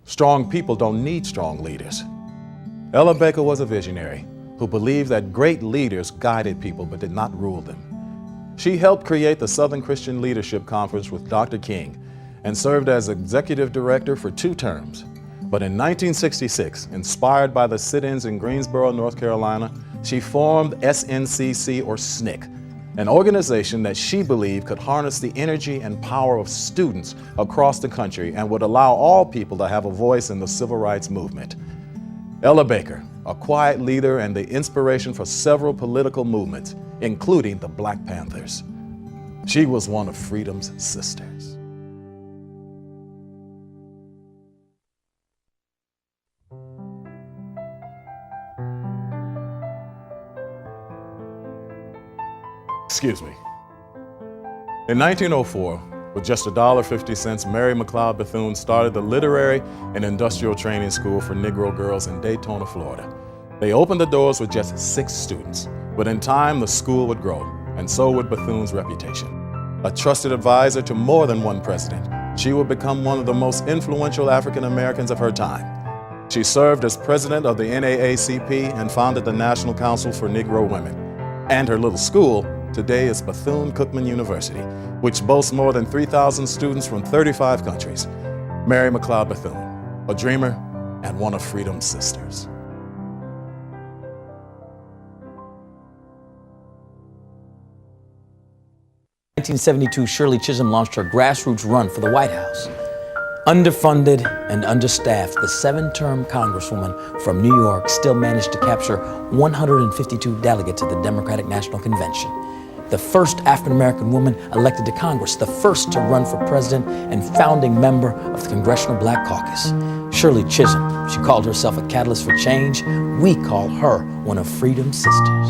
Strong people don't need strong leaders. Ella Baker was a visionary who believed that great leaders guided people but did not rule them. She helped create the Southern Christian Leadership Conference with Dr. King and served as executive director for 2 terms. But in 1966, inspired by the sit-ins in Greensboro, North Carolina, she formed SNCC, or SNCC, an organization that she believed could harness the energy and power of students across the country and would allow all people to have a voice in the civil rights movement. Ella Baker, a quiet leader and the inspiration for several political movements, including the Black Panthers. She was one of freedom's sisters. Excuse me. In 1904, with just $1.50, Mary McLeod Bethune started the Literary and Industrial Training School for Negro girls in Daytona, Florida. They opened the doors with just 6 students, but in time the school would grow, and so would Bethune's reputation. A trusted advisor to more than one president, she would become one of the most influential African Americans of her time. She served as president of the NAACP and founded the National Council for Negro Women. And her little school today is Bethune-Cookman University, which boasts more than 3,000 students from 35 countries. Mary McLeod Bethune, a dreamer and one of freedom's sisters. In 1972, Shirley Chisholm launched her grassroots run for the White House. Underfunded and understaffed, the 7-term Congresswoman from New York still managed to capture 152 delegates at the Democratic National Convention. The first African-American woman elected to Congress, the first to run for president, and founding member of the Congressional Black Caucus. Shirley Chisholm, she called herself a catalyst for change. We call her one of freedom's sisters.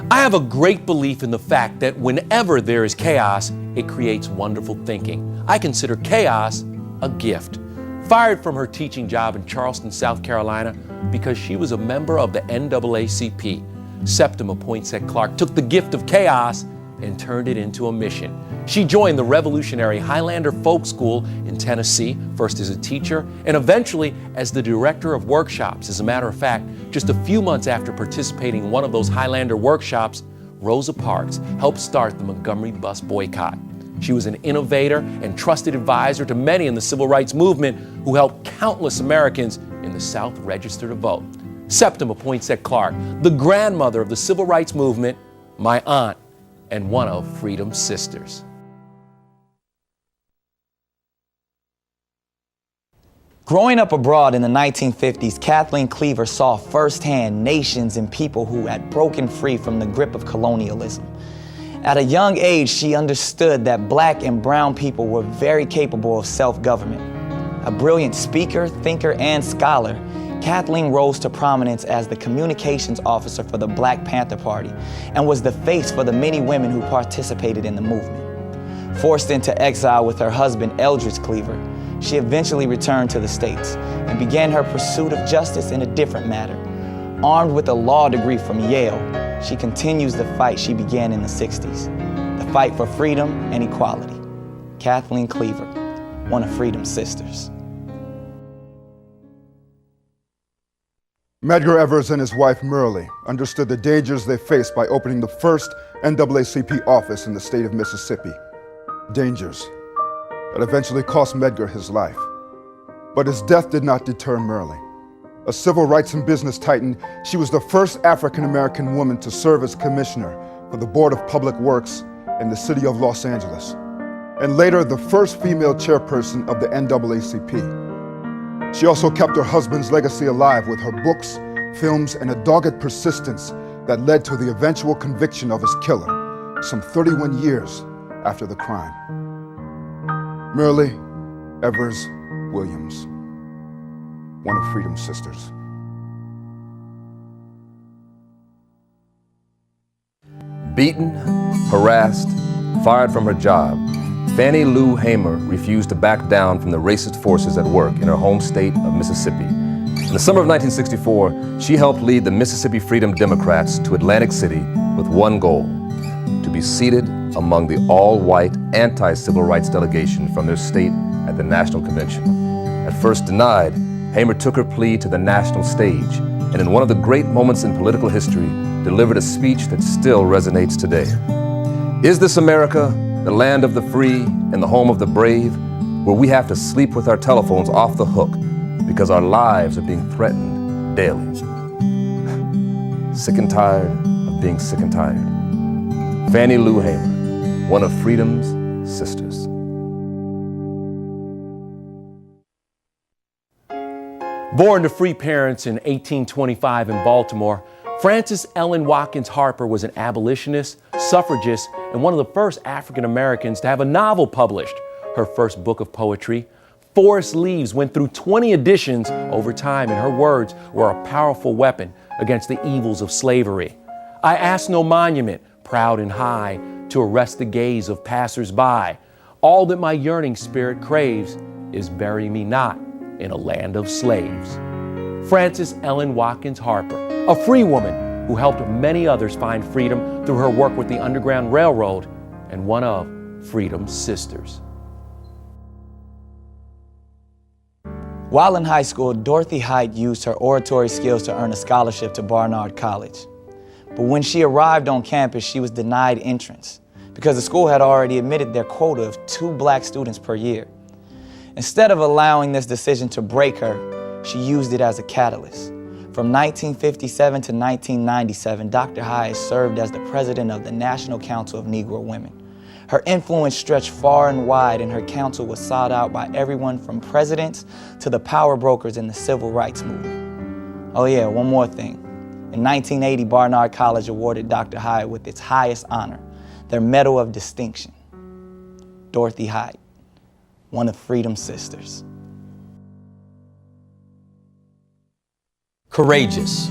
I have a great belief in the fact that whenever there is chaos, it creates wonderful thinking. I consider chaos a gift. Fired from her teaching job in Charleston, South Carolina, because she was a member of the NAACP, Septima Poinsett Clark took the gift of chaos and turned it into a mission. She joined the revolutionary Highlander Folk School in Tennessee, first as a teacher and eventually as the director of workshops. As a matter of fact, just a few months after participating in one of those Highlander workshops, Rosa Parks helped start the Montgomery bus boycott. She was an innovator and trusted advisor to many in the civil rights movement who helped countless Americans in the South register to vote. Septima Poinsett Clark, the grandmother of the civil rights movement, my aunt, and one of freedom's sisters. Growing up abroad in the 1950s, Kathleen Cleaver saw firsthand nations and people who had broken free from the grip of colonialism. At a young age, she understood that Black and brown people were very capable of self-government. A brilliant speaker, thinker, and scholar, Kathleen rose to prominence as the communications officer for the Black Panther Party and was the face for the many women who participated in the movement. Forced into exile with her husband, Eldridge Cleaver, she eventually returned to the States and began her pursuit of justice in a different matter. Armed with a law degree from Yale, she continues the fight she began in the 60s, the fight for freedom and equality. Kathleen Cleaver, one of freedom's sisters. Medgar Evers and his wife Myrlie understood the dangers they faced by opening the first NAACP office in the state of Mississippi. Dangers that eventually cost Medgar his life. But his death did not deter Myrlie. A civil rights and business titan, she was the first African-American woman to serve as commissioner for the Board of Public Works in the city of Los Angeles, and later the first female chairperson of the NAACP. She also kept her husband's legacy alive with her books, films, and a dogged persistence that led to the eventual conviction of his killer, some 31 years after the crime. Myrlie Evers Williams, one of freedom's sisters. Beaten, harassed, fired from her job, Fannie Lou Hamer refused to back down from the racist forces at work in her home state of Mississippi. In the summer of 1964, she helped lead the Mississippi Freedom Democrats to Atlantic City with one goal: to be seated among the all-white anti-civil rights delegation from their state at the National Convention. At first denied, Hamer took her plea to the national stage, and in one of the great moments in political history, delivered a speech that still resonates today. Is this America, the land of the free and the home of the brave, where we have to sleep with our telephones off the hook because our lives are being threatened daily? Sick and tired of being sick and tired. Fannie Lou Hamer, one of freedom's sisters. Born to free parents in 1825 in Baltimore, Frances Ellen Watkins Harper was an abolitionist, suffragist, and one of the first African Americans to have a novel published. Her first book of poetry, Forest Leaves, went through 20 editions over time, and her words were a powerful weapon against the evils of slavery. I ask no monument, proud and high, to arrest the gaze of passers-by. All that my yearning spirit craves is bury me not in a land of slaves. Frances Ellen Watkins Harper, a free woman who helped many others find freedom through her work with the Underground Railroad, and one of freedom's sisters. While in high school, Dorothy Height used her oratory skills to earn a scholarship to Barnard College. But when she arrived on campus, she was denied entrance because the school had already admitted their quota of 2 black students per year. Instead of allowing this decision to break her, she used it as a catalyst. From 1957 to 1997, Dr. Height served as the president of the National Council of Negro Women. Her influence stretched far and wide, and her council was sought out by everyone from presidents to the power brokers in the civil rights movement. Oh yeah, one more thing. In 1980, Barnard College awarded Dr. Height with its highest honor, their Medal of Distinction. Dorothy Height, one of freedom's sisters. Courageous.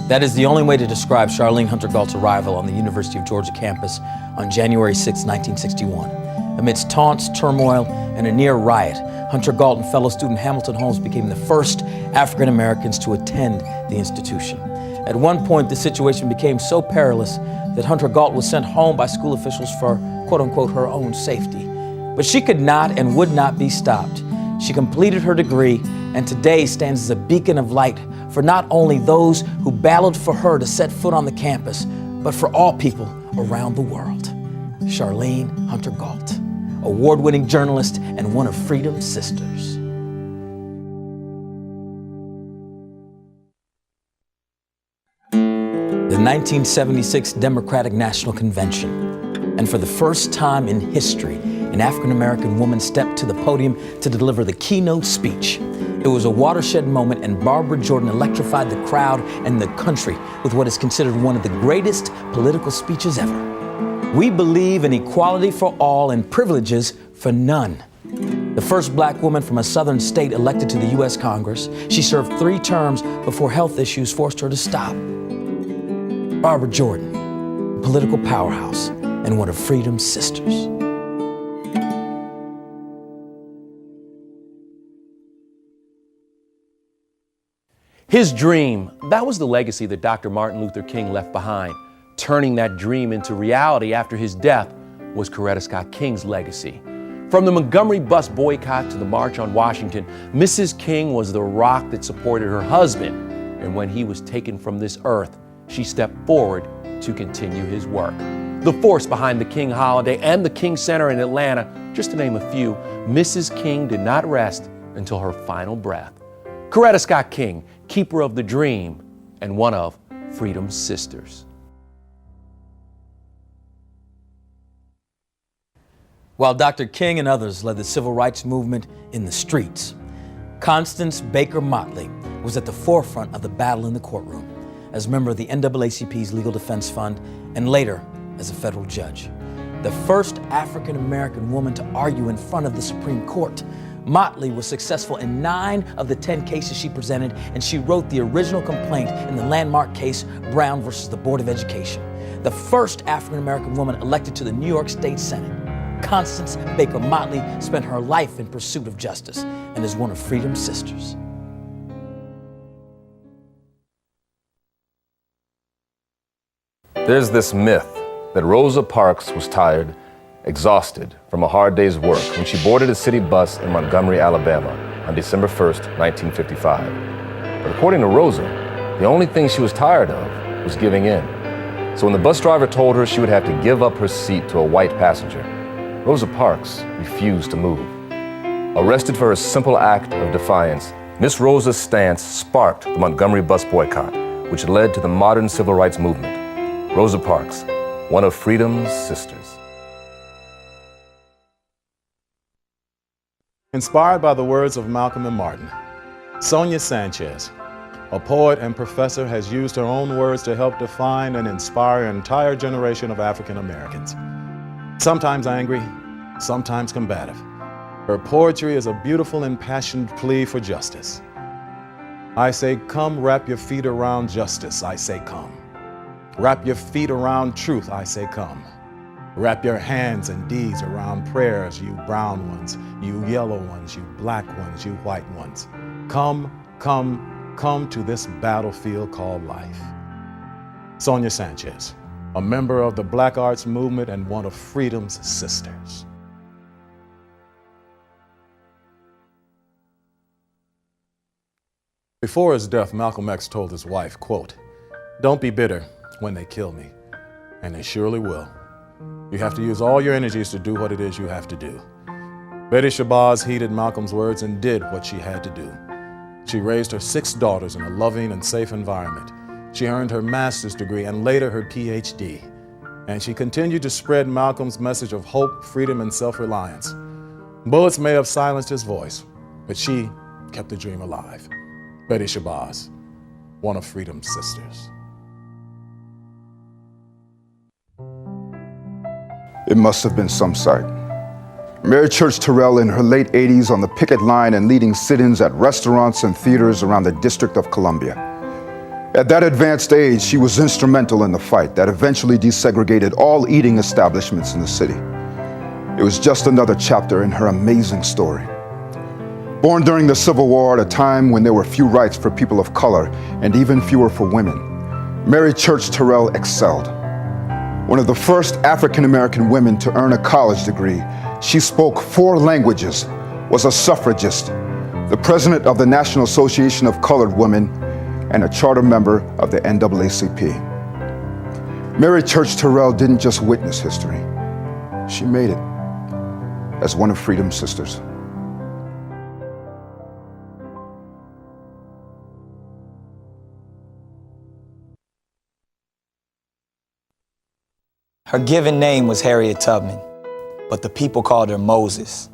That is the only way to describe Charlene Hunter Galt's arrival on the University of Georgia campus on January 6, 1961. Amidst taunts, turmoil, and a near riot, Hunter Galt and fellow student Hamilton Holmes became the first African Americans to attend the institution. At one point, the situation became so perilous that Hunter Galt was sent home by school officials for, quote-unquote, her own safety. But she could not and would not be stopped. She completed her degree and today stands as a beacon of light for not only those who battled for her to set foot on the campus, but for all people around the world. Charlene Hunter Galt, award-winning journalist and one of freedom's sisters. The 1976 Democratic National Convention, and for the first time in history, an African-American woman stepped to the podium to deliver the keynote speech. It was a watershed moment, and Barbara Jordan electrified the crowd and the country with what is considered one of the greatest political speeches ever. We believe in equality for all and privileges for none. The first black woman from a southern state elected to the U.S. Congress, she served 3 terms before health issues forced her to stop. Barbara Jordan, a political powerhouse and one of freedom's sisters. His dream, that was the legacy that Dr. Martin Luther King left behind. Turning that dream into reality after his death was Coretta Scott King's legacy. From the Montgomery bus boycott to the March on Washington, Mrs. King was the rock that supported her husband. And when he was taken from this earth, she stepped forward to continue his work. The force behind the King Holiday and the King Center in Atlanta, just to name a few, Mrs. King did not rest until her final breath. Coretta Scott King, keeper of the dream and one of freedom's sisters. While Dr. King and others led the civil rights movement in the streets, Constance Baker Motley was at the forefront of the battle in the courtroom as a member of the NAACP's Legal Defense Fund and later as a federal judge. The first African American woman to argue in front of the Supreme Court, Motley was successful in 9 of the 10 cases she presented, and she wrote the original complaint in the landmark case Brown versus the Board of Education. The first African American woman elected to the New York State Senate, Constance Baker Motley spent her life in pursuit of justice and is one of freedom's sisters. There's this myth that Rosa Parks was tired, exhausted from a hard day's work when she boarded a city bus in Montgomery, Alabama on December 1st, 1955. But according to Rosa, the only thing she was tired of was giving in. So when the bus driver told her she would have to give up her seat to a white passenger, Rosa Parks refused to move. Arrested for her simple act of defiance, Miss Rosa's stance sparked the Montgomery bus boycott, which led to the modern civil rights movement. Rosa Parks, one of freedom's sisters. Inspired by the words of Malcolm and Martin, Sonia Sanchez, a poet and professor, has used her own words to help define and inspire an entire generation of African Americans. Sometimes angry, sometimes combative, her poetry is a beautiful, impassioned plea for justice. I say, come, wrap your feet around justice, I say, come. Wrap your feet around truth, I say, come. Wrap your hands and deeds around prayers, you brown ones, you yellow ones, you black ones, you white ones. Come, come, come to this battlefield called life. Sonia Sanchez, a member of the Black Arts Movement and one of freedom's sisters. Before his death, Malcolm X told his wife, quote, "Don't be bitter when they kill me, and they surely will. You have to use all your energies to do what it is you have to do." Betty Shabazz heeded Malcolm's words and did what she had to do. She raised her 6 daughters in a loving and safe environment. She earned her master's degree and later her PhD. And she continued to spread Malcolm's message of hope, freedom, and self-reliance. Bullets may have silenced his voice, but she kept the dream alive. Betty Shabazz, one of freedom's sisters. It must have been some sight. Mary Church Terrell in her late 80s on the picket line and leading sit-ins at restaurants and theaters around the District of Columbia. At that advanced age, she was instrumental in the fight that eventually desegregated all eating establishments in the city. It was just another chapter in her amazing story. Born during the Civil War at a time when there were few rights for people of color and even fewer for women, Mary Church Terrell excelled. One of the first African-American women to earn a college degree, she spoke 4 languages, was a suffragist, the president of the National Association of Colored Women, and a charter member of the NAACP. Mary Church Terrell didn't just witness history, she made it as one of freedom's sisters. Her given name was Harriet Tubman, but the people called her Moses.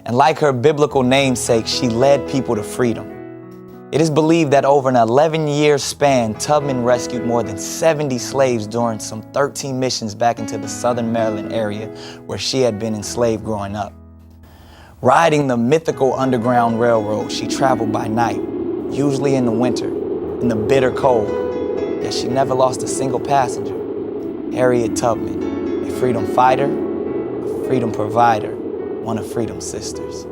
And like her biblical namesake, she led people to freedom. It is believed that over an 11-year span, Tubman rescued more than 70 slaves during some 13 missions back into the southern Maryland area where she had been enslaved growing up. Riding the mythical Underground Railroad, she traveled by night, usually in the winter, in the bitter cold, yet she never lost a single passenger. Harriet Tubman, a freedom fighter, a freedom provider, one of freedom's sisters.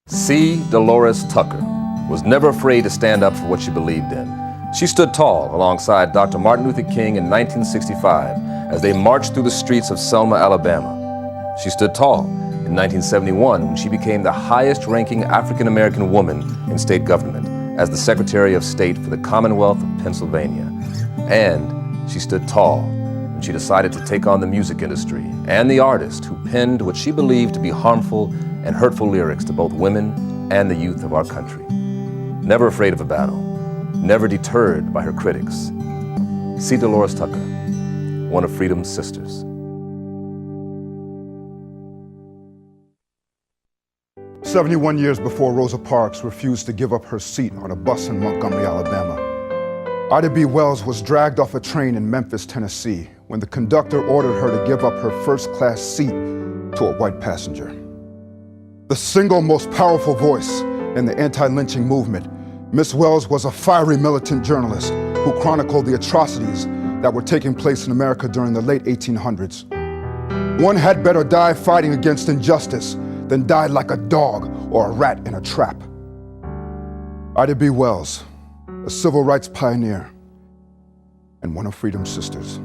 C. Dolores Tucker was never afraid to stand up for what she believed in. She stood tall alongside Dr. Martin Luther King in 1965 as they marched through the streets of Selma, Alabama. She stood tall in 1971 when she became the highest-ranking African-American woman in state government as the Secretary of State for the Commonwealth of Pennsylvania. And she stood tall when she decided to take on the music industry and the artist who penned what she believed to be harmful and hurtful lyrics to both women and the youth of our country. Never afraid of a battle, never deterred by her critics. C. Dolores Tucker, one of freedom's sisters. "71 years before Rosa Parks refused to give up her seat on a bus in Montgomery, Alabama, Ida B. Wells was dragged off a train in Memphis, Tennessee, when the conductor ordered her to give up her first-class seat to a white passenger. The single most powerful voice in the anti-lynching movement, Miss Wells was a fiery militant journalist who chronicled the atrocities that were taking place in America during the late 1800s. One had better die fighting against injustice than die like a dog or a rat in a trap. Ida B. Wells, a civil rights pioneer, and one of Freedom's sisters.